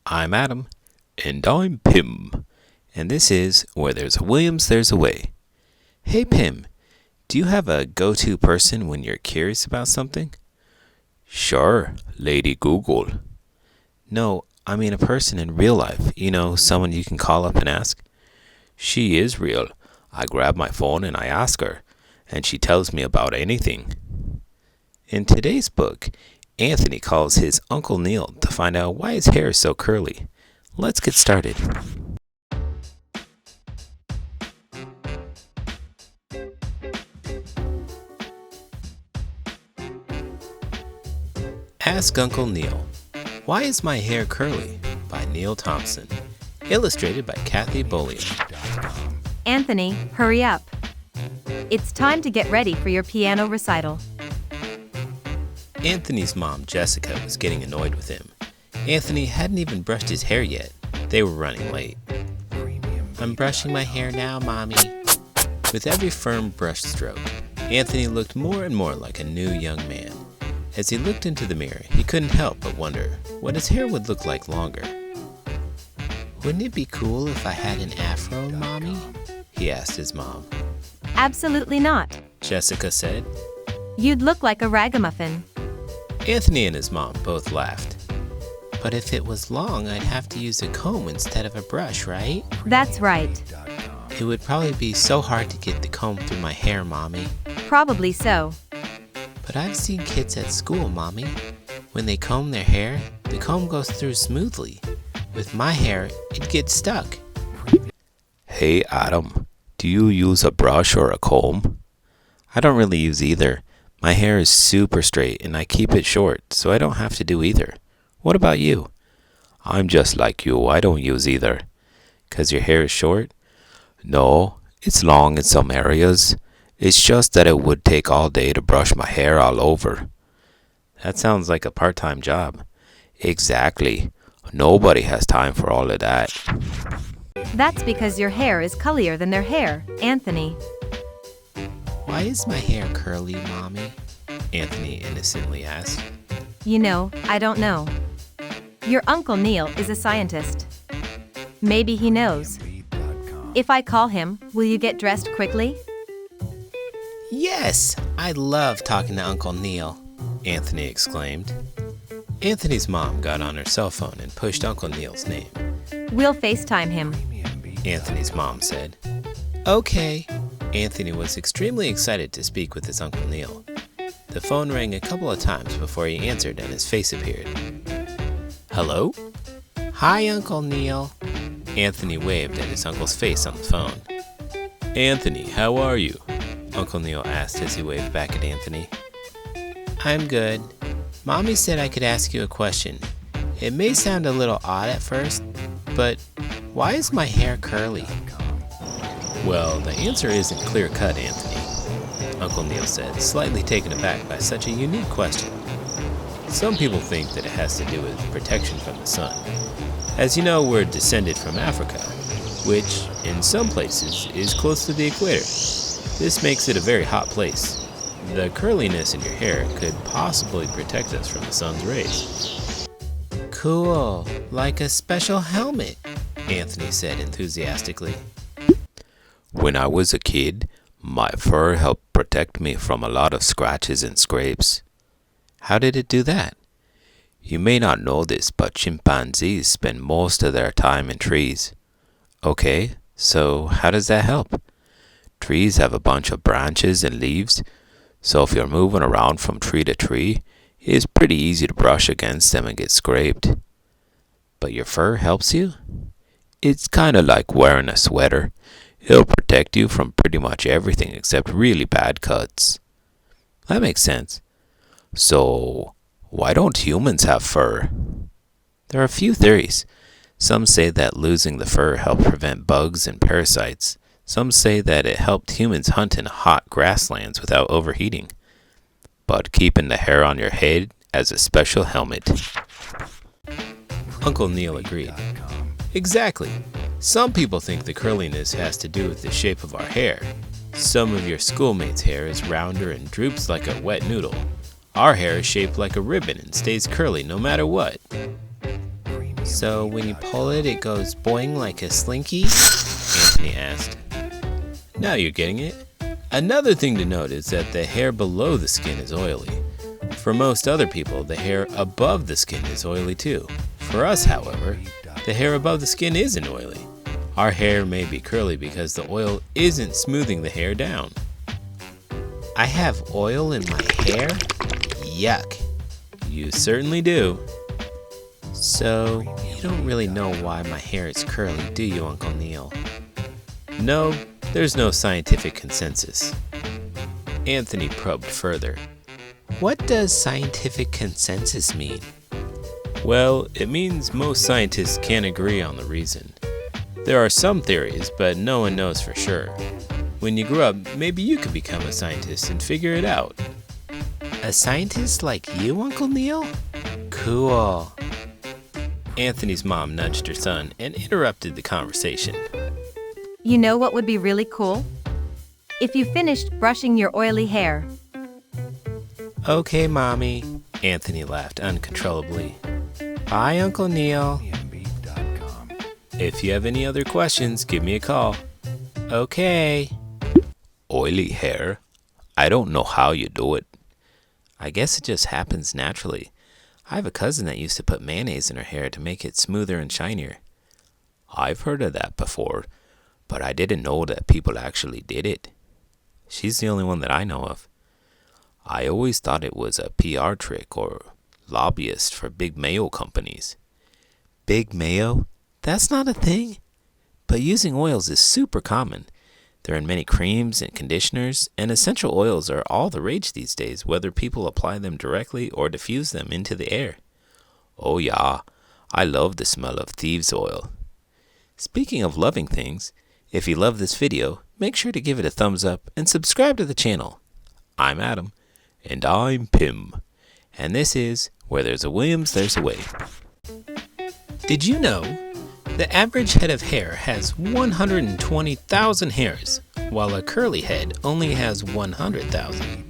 I'm Adam. And I'm Pim. And this is Where There's a Williams, There's a Way. Hey Pim, do you have a go-to person when you're curious about something? Sure, Lady Google. No, I mean a person in real life. Someone you can call up and ask. She is real. I grab my phone and I ask her, and she tells me about anything. In today's book, Anthony calls his Uncle Neil to find out why his hair is so curly. Let's get started. Ask Uncle Neil. Why is my hair curly? By Neil Thompson. Illustrated by Cathy Bolio. Anthony, hurry up. It's time to get ready for your piano recital. Anthony's mom, Jessica, was getting annoyed with him. Anthony hadn't even brushed his hair yet. They were running late. I'm brushing my hair now, Mommy. With every firm brush stroke, Anthony looked more and more like a new young man. As he looked into the mirror, he couldn't help but wonder what his hair would look like longer. Wouldn't it be cool if I had an afro, Mommy? He asked his mom. Absolutely not, Jessica said. You'd look like a ragamuffin. Anthony and his mom both laughed. But if it was long, I'd have to use a comb instead of a brush, right? That's right. It would probably be so hard to get the comb through my hair, Mommy. Probably so. But I've seen kids at school, Mommy. When they comb their hair, the comb goes through smoothly. With my hair, it gets stuck. Hey, Adam, do you use a brush or a comb? I don't really use either. My hair is super straight and I keep it short, so I don't have to do either. What about you? I'm just like you. I don't use either. 'Cause your hair is short? No, it's long in some areas. It's just that it would take all day to brush my hair all over. That sounds like a part-time job. Exactly. Nobody has time for all of that. That's because your hair is curlier than their hair, Anthony. Why is my hair curly, Mommy? Anthony innocently asked. I don't know. Your Uncle Neil is a scientist. Maybe he knows. If I call him, will you get dressed quickly? Yes, I love talking to Uncle Neil, Anthony exclaimed. Anthony's mom got on her cell phone and pushed Uncle Neil's name. We'll FaceTime him, Anthony's mom said. Okay. Anthony was extremely excited to speak with his Uncle Neil. The phone rang a couple of times before he answered and his face appeared. Hello? Hi, Uncle Neil. Anthony waved at his uncle's face on the phone. Anthony, how are you? Uncle Neil asked as he waved back at Anthony. I'm good. Mommy said I could ask you a question. It may sound a little odd at first, but why is my hair curly? Well, the answer isn't clear-cut, Anthony, Uncle Neil said, slightly taken aback by such a unique question. Some people think that it has to do with protection from the sun. As you know, we're descended from Africa, which, in some places, is close to the equator. This makes it a very hot place. The curliness in your hair could possibly protect us from the sun's rays. Cool, like a special helmet, Anthony said enthusiastically. When I was a kid, my fur helped protect me from a lot of scratches and scrapes. How did it do that? You may not know this, but chimpanzees spend most of their time in trees. Okay, so how does that help? Trees have a bunch of branches and leaves, so if you're moving around from tree to tree, it's pretty easy to brush against them and get scraped. But your fur helps you? It's kind of like wearing a sweater. It'll protect you from pretty much everything except really bad cuts. That makes sense. So, why don't humans have fur? There are a few theories. Some say that losing the fur helped prevent bugs and parasites. Some say that it helped humans hunt in hot grasslands without overheating. But keeping the hair on your head as a special helmet. Uncle Neil agreed. Exactly. Some people think the curliness has to do with the shape of our hair. Some of your schoolmates' hair is rounder and droops like a wet noodle. Our hair is shaped like a ribbon and stays curly no matter what. So when you pull it, it goes boing like a slinky? Anthony asked. Now you're getting it. Another thing to note is that the hair below the skin is oily. For most other people, the hair above the skin is oily too. For us, however, the hair above the skin isn't oily. Our hair may be curly because the oil isn't smoothing the hair down. I have oil in my hair? Yuck. You certainly do. So, you don't really know why my hair is curly, do you, Uncle Neil? No, there's no scientific consensus. Anthony probed further. What does scientific consensus mean? Well, it means most scientists can't agree on the reason. There are some theories, but no one knows for sure. When you grow up, maybe you could become a scientist and figure it out. A scientist like you, Uncle Neil? Cool. Anthony's mom nudged her son and interrupted the conversation. You know what would be really cool? If you finished brushing your oily hair. Okay, Mommy. Anthony laughed uncontrollably. Bye, Uncle Neil. If you have any other questions, give me a call. Okay. Oily hair? I don't know how you do it. I guess it just happens naturally. I have a cousin that used to put mayonnaise in her hair to make it smoother and shinier. I've heard of that before, but I didn't know that people actually did it. She's the only one that I know of. I always thought it was a PR trick or lobbyist for big mayo companies. Big mayo? That's not a thing. But using oils is super common. They're in many creams and conditioners, and essential oils are all the rage these days, whether people apply them directly or diffuse them into the air. Oh yeah, I love the smell of thieves' oil. Speaking of loving things, if you love this video, make sure to give it a thumbs up and subscribe to the channel. I'm Adam. And I'm Pim. And this is Where There's a Williams, There's a Way. Did you know the average head of hair has 120,000 hairs, while a curly head only has 100,000?